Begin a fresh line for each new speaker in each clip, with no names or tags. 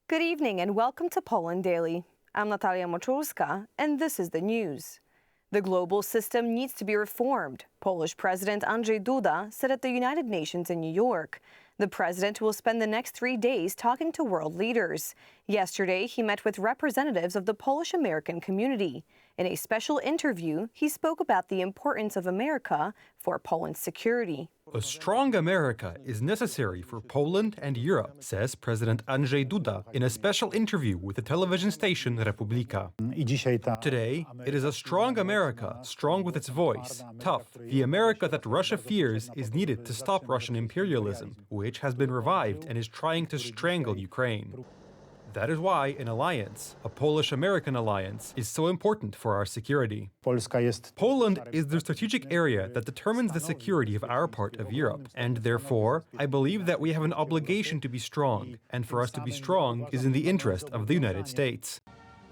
Good evening and welcome to Poland Daily. I'm Natalia Moczulska, and this is the news. The global system needs to be reformed, Polish President Andrzej Duda said at the United Nations in New York. The president will spend the next 3 days talking to world leaders. Yesterday, he met with representatives of the Polish-American community. In a special interview, he spoke about the importance of America for Poland's security.
A strong America is necessary for Poland and Europe, says President Andrzej Duda in a special interview with the television station Republika. Today, it is a strong America, strong with its voice, tough. The America that Russia fears is needed to stop Russian imperialism, which has been revived and is trying to strangle Ukraine. That is why an alliance, a Polish-American alliance, is so important for our security. Poland is the strategic area that determines the security of our part of Europe, and therefore, I believe that we have an obligation to be strong, and for us to be strong is in the interest of the United States.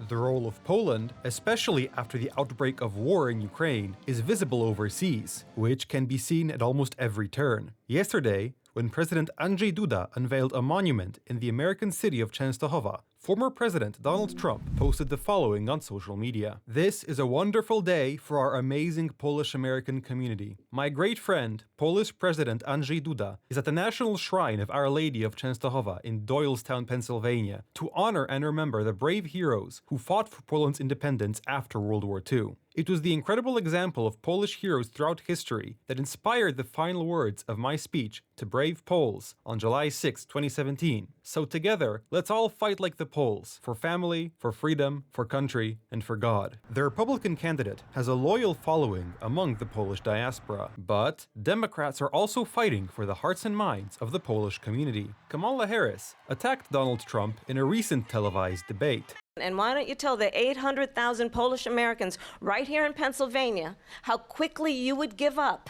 The role of Poland, especially after the outbreak of war in Ukraine, is visible overseas, which can be seen at almost every turn. Yesterday, when President Andrzej Duda unveiled a monument in the American city of Częstochowa, former President Donald Trump posted the following on social media. "This is a wonderful day for our amazing Polish-American community. My great friend, Polish President Andrzej Duda, is at the National Shrine of Our Lady of Częstochowa in Doylestown, Pennsylvania, to honor and remember the brave heroes who fought for Poland's independence after World War II. It was the incredible example of Polish heroes throughout history that inspired the final words of my speech to brave Poles on July 6, 2017. So together, let's all fight like the Poles, for family, for freedom, for country, and for God." The Republican candidate has a loyal following among the Polish diaspora, but Democrats are also fighting for the hearts and minds of the Polish community. Kamala Harris attacked Donald Trump in a recent televised debate.
And why don't you tell the 800,000 Polish Americans right here in Pennsylvania how quickly you would give up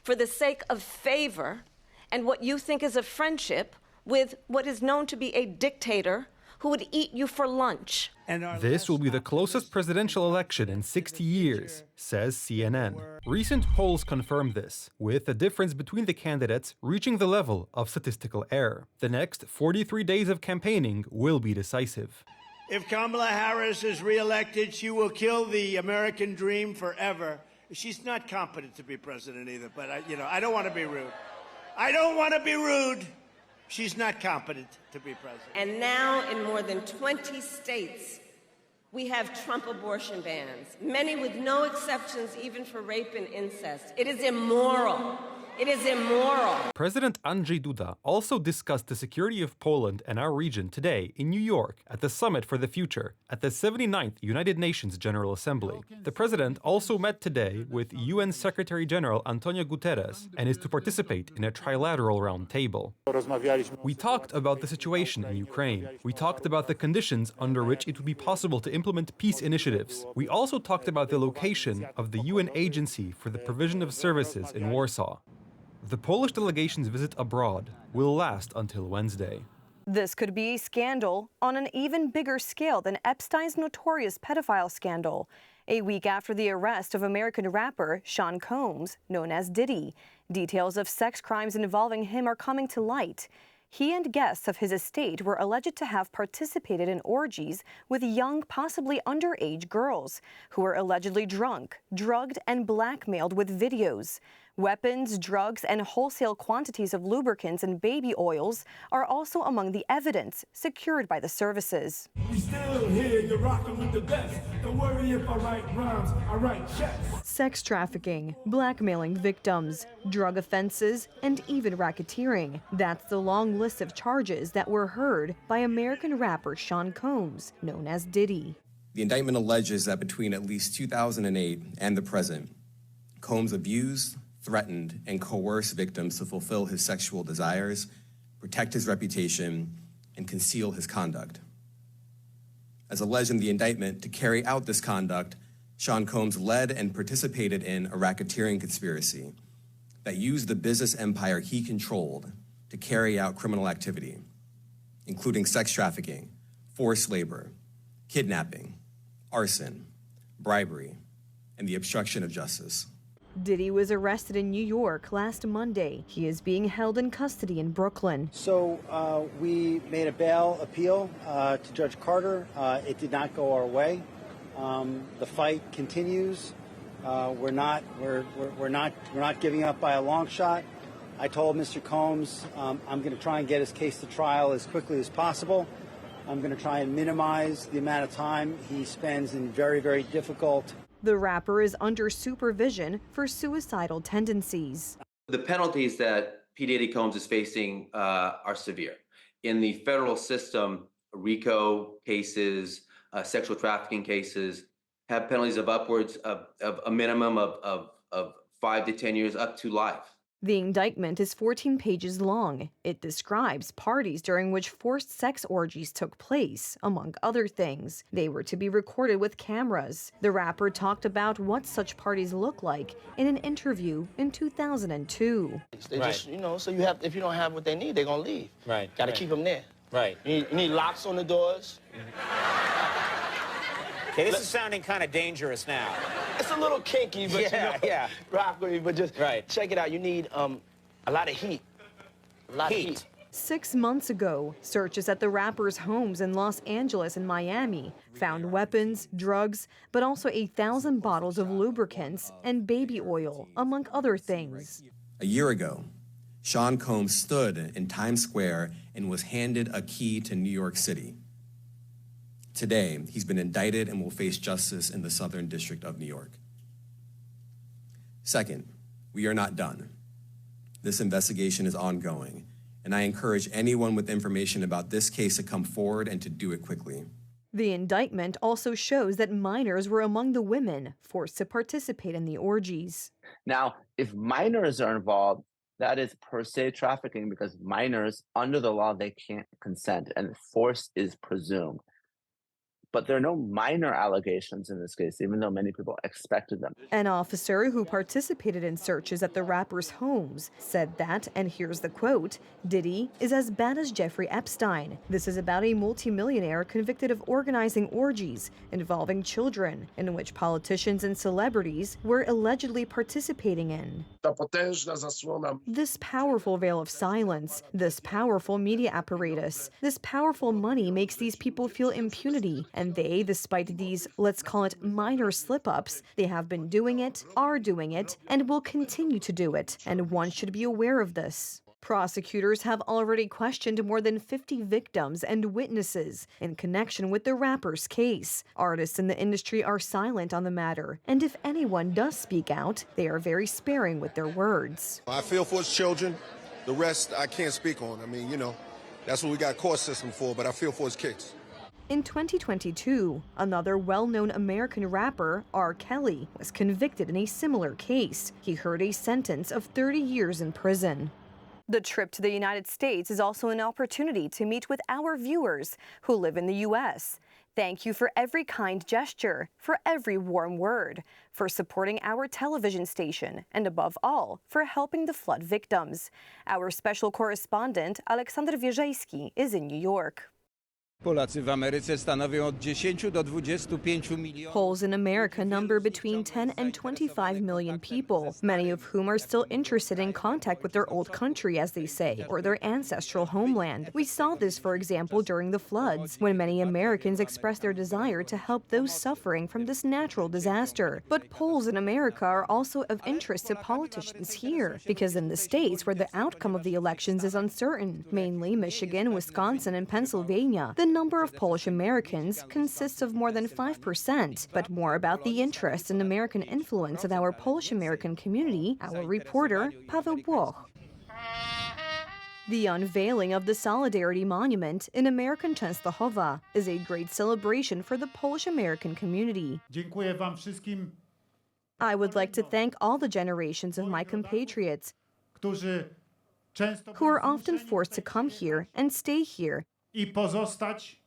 for the sake of favor and what you think is a friendship with what is known to be a dictator who would eat you for lunch.
This will be the closest presidential election in 60 years, says CNN. Recent polls confirm this, with the difference between the candidates reaching the level of statistical error. The next 43 days of campaigning will be decisive.
If Kamala Harris is reelected, she will kill the American dream forever. She's not competent to be president either, but I don't want to be rude. I don't want to be rude. She's not competent to be president.
And now in more than 20 states, we have Trump abortion bans, many with no exceptions even for rape and incest. It is immoral. It is immoral.
President Andrzej Duda also discussed the security of Poland and our region today in New York at the Summit for the Future at the 79th United Nations General Assembly. The president also met today with UN Secretary General Antonio Guterres and is to participate in a trilateral roundtable. We talked about the situation in Ukraine. We talked about the conditions under which it would be possible to implement peace initiatives. We also talked about the location of the UN Agency for the Provision of Services in Warsaw. The Polish delegation's visit abroad will last until Wednesday.
This could be a scandal on an even bigger scale than Epstein's notorious pedophile scandal. A week after the arrest of American rapper Sean Combs, known as Diddy, details of sex crimes involving him are coming to light. He and guests of his estate were alleged to have participated in orgies with young, possibly underage girls, who were allegedly drunk, drugged, and blackmailed with videos. Weapons, drugs, and wholesale quantities of lubricants and baby oils are also among the evidence secured by the services.
We still here, you're rocking with the best. Don't worry if I write rhymes, I write checks.
Sex trafficking, blackmailing victims, drug offenses, and even racketeering. That's the long list of charges that were heard by American rapper Sean Combs, known as Diddy.
The indictment alleges that between at least 2008 and the present, Combs abused, threatened, and coerced victims to fulfill his sexual desires, protect his reputation, and conceal his conduct. As alleged in the indictment, to carry out this conduct, Sean Combs led and participated in a racketeering conspiracy that used the business empire he controlled to carry out criminal activity, including sex trafficking, forced labor, kidnapping, arson, bribery, and the obstruction of justice.
Diddy was arrested in New York last Monday. He is being held in custody in Brooklyn.
So we made a bail appeal to Judge Carter. It did not go our way. The fight continues. We're not giving up by a long shot. I told Mr. Combs I'm going to try and get his case to trial as quickly as possible. I'm going to try and minimize the amount of time he spends in very, very difficult.
The rapper is under supervision for suicidal tendencies.
The penalties that P. Diddy Combs is facing are severe. In the federal system, RICO cases, sexual trafficking cases have penalties of upwards of a minimum of 5 to 10 years up to life.
The indictment is 14 pages long. It describes parties during which forced sex orgies took place, among other things. They were to be recorded with cameras. The rapper talked about what such parties look like in an interview in 2002.
They just, so you have, if you don't have what they need, they're gonna leave. Right. Got to keep them there. Right. You need locks on the doors.
Okay, this is sounding kind of dangerous now.
It's a little kinky, but
yeah.
Rock with me, but just check it out. You need a lot of heat. A lot of heat.
6 months ago, searches at the rapper's homes in Los Angeles and Miami found weapons, drugs, but also 1,000 bottles of lubricants and baby oil, among other things.
A year ago, Sean Combs stood in Times Square and was handed a key to New York City. Today, he's been indicted and will face justice in the Southern District of New York. Second, we are not done. This investigation is ongoing, and I encourage anyone with information about this case to come forward and to do it quickly.
The indictment also shows that minors were among the women forced to participate in the orgies.
Now, if minors are involved, that is per se trafficking because minors, under the law, they can't consent and force is presumed. But there are no minor allegations in this case, even though many people expected them.
An officer who participated in searches at the rapper's homes said that, and here's the quote, Diddy is as bad as Jeffrey Epstein. This is about a multimillionaire convicted of organizing orgies involving children, in which politicians and celebrities were allegedly participating in. This powerful veil of silence, this powerful media apparatus, this powerful money makes these people feel impunity. And they, despite these, let's call it minor slip-ups, they have been doing it, are doing it, and will continue to do it. And one should be aware of this. Prosecutors have already questioned more than 50 victims and witnesses in connection with the rapper's case. Artists in the industry are silent on the matter, and if anyone does speak out, they are very sparing with their words.
I feel for his children. The rest I can't speak on. I mean, that's what we got a court system for, but I feel for his kids.
In 2022, another well-known American rapper, R. Kelly, was convicted in a similar case. He heard a sentence of 30 years in prison. The trip to the United States is also an opportunity to meet with our viewers who live in the U.S. Thank you for every kind gesture, for every warm word, for supporting our television station, and above all, for helping the flood victims. Our special correspondent, Aleksander Wierzejski, is in New York.
Polacy w Ameryce stanowią od 10 do 25 milionów.
Poles in America number between 10 and 25 million people, many of whom are still interested in contact with their old country, as they say, or their ancestral homeland. We saw this, for example, during the floods, when many Americans expressed their desire to help those suffering from this natural disaster. But Poles in America are also of interest to politicians here, because in the states where the outcome of the elections is uncertain, mainly Michigan, Wisconsin, and Pennsylvania, the number of Polish Americans consists of more than 5%. But more about the interest and American influence of our Polish American community, our reporter, Paweł Błoch. The unveiling of the Solidarity Monument in American Częstochowa is a great celebration for the Polish American community.
Dziękuję wam wszystkim,
I would like to thank all the generations of my compatriots who are often forced to come here and stay here
i pozostać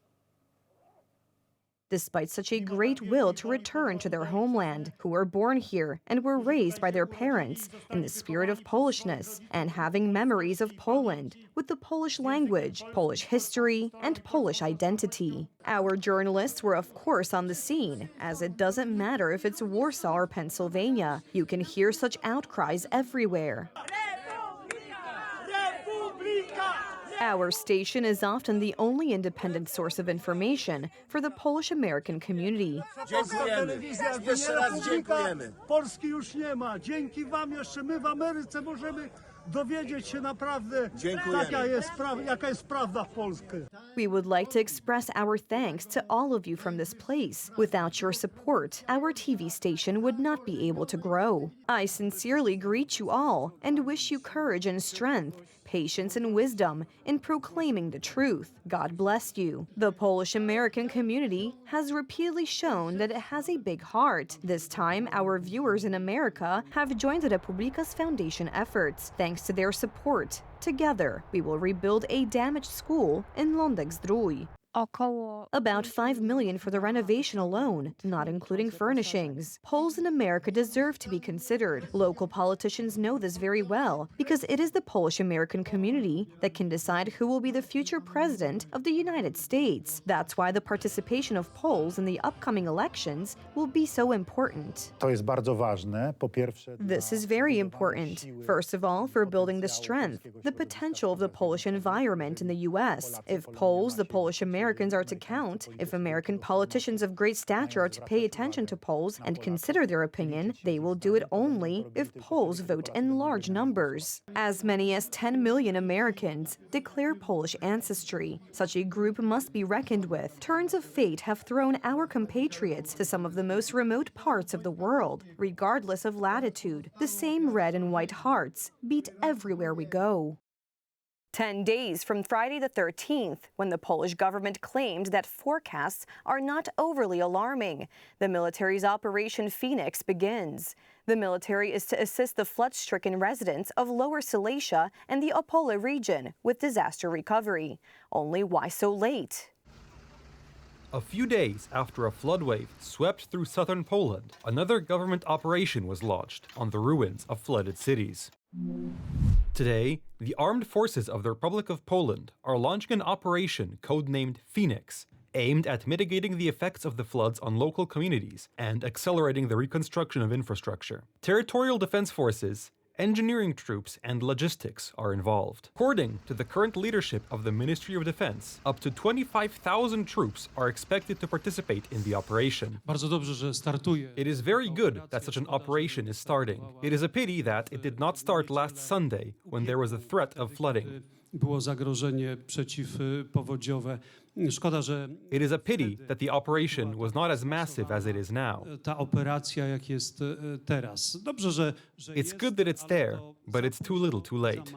despite such a great will to return to their homeland, who were born here and were raised by their parents in the spirit of Polishness and having memories of Poland, with the Polish language, Polish history, and Polish identity. Our journalists were of course on the scene, as it doesn't matter if it's Warsaw or Pennsylvania. You can hear such outcries everywhere. Our station is often the only independent source of information for the Polish-American community.
Polski już nie ma. Dzięki wam jeszcze my w Ameryce możemy dowiedzieć się naprawdę, jaka jest prawda w Polsce.
We would like to express our thanks to all of you from this place. Without your support, our TV station would not be able to grow. I sincerely greet you all and wish you courage and strength, patience and wisdom in proclaiming the truth. God bless you. The Polish-American community has repeatedly shown that it has a big heart. This time, our viewers in America have joined the Republika's Foundation efforts. Thanks to their support, together we will rebuild a damaged school in Lądek-Zdrój. About $5 million for the renovation alone, not including furnishings. Poles in America deserve to be considered. Local politicians know this very well, because it is the Polish-American community that can decide who will be the future president of the United States. That's why the participation of Poles in the upcoming elections will be so important. This is very important. First of all, for building the strength, the potential of the Polish environment in the U.S. If Poles, the Polish-Americans are to count, if American politicians of great stature are to pay attention to Poles and consider their opinion, they will do it only if Poles vote in large numbers. As many as 10 million Americans declare Polish ancestry. Such a group must be reckoned with. Turns of fate have thrown our compatriots to some of the most remote parts of the world. Regardless of latitude, the same red and white hearts beat everywhere we go. 10 days from Friday the 13th, when the Polish government claimed that forecasts are not overly alarming, the military's Operation Phoenix begins. The military is to assist the flood-stricken residents of Lower Silesia and the Opole region with disaster recovery. Only why so late?
A few days after a flood wave swept through southern Poland, another government operation was launched on the ruins of flooded cities. Today, the armed forces of the Republic of Poland are launching an operation codenamed Phoenix, aimed at mitigating the effects of the floods on local communities and accelerating the reconstruction of infrastructure. Territorial defense forces, engineering troops, and logistics are involved. According to the current leadership of the Ministry of Defense, up to 25,000 troops are expected to participate in the operation. It is very good that such an operation is starting. It is a pity that it did not start last Sunday, when there was a threat of flooding. It is a pity that the operation was not as massive as it is now. It's good that it's there, but it's too little too late.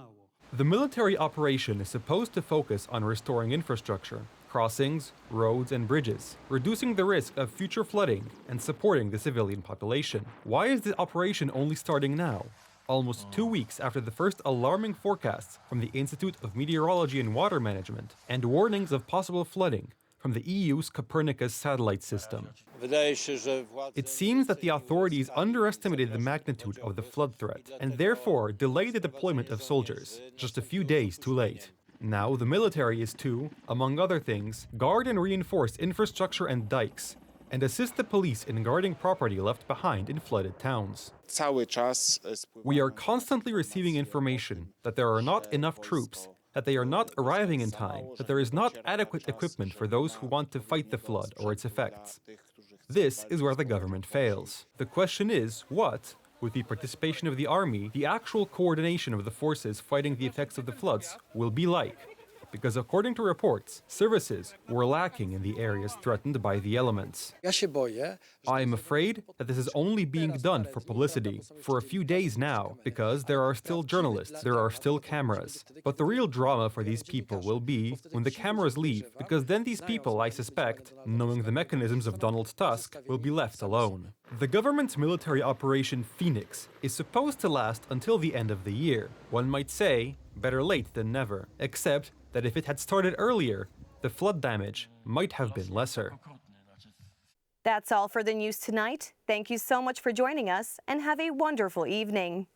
The military operation is supposed to focus on restoring infrastructure, crossings, roads, and bridges, reducing the risk of future flooding and supporting the civilian population. Why is the operation only starting now? Almost 2 weeks after the first alarming forecasts from the Institute of Meteorology and Water Management and warnings of possible flooding from the EU's Copernicus satellite system. It seems that the authorities underestimated the magnitude of the flood threat and therefore delayed the deployment of soldiers, just a few days too late. Now the military is to, among other things, guard and reinforce infrastructure and dikes, and assist the police in guarding property left behind in flooded towns. We are constantly receiving information that there are not enough troops, that they are not arriving in time, that there is not adequate equipment for those who want to fight the flood or its effects. This is where the government fails. The question is, what, with the participation of the army, the actual coordination of the forces fighting the effects of the floods will be like? Because according to reports, services were lacking in the areas threatened by the elements. I am afraid that this is only being done for publicity, for a few days now, because there are still journalists, there are still cameras. But the real drama for these people will be when the cameras leave, because then these people, I suspect, knowing the mechanisms of Donald Tusk, will be left alone. The government's military operation Phoenix is supposed to last until the end of the year. One might say, better late than never, except that if it had started earlier, the flood damage might have been lesser.
That's all for the news tonight. Thank you so much for joining us and have a wonderful evening.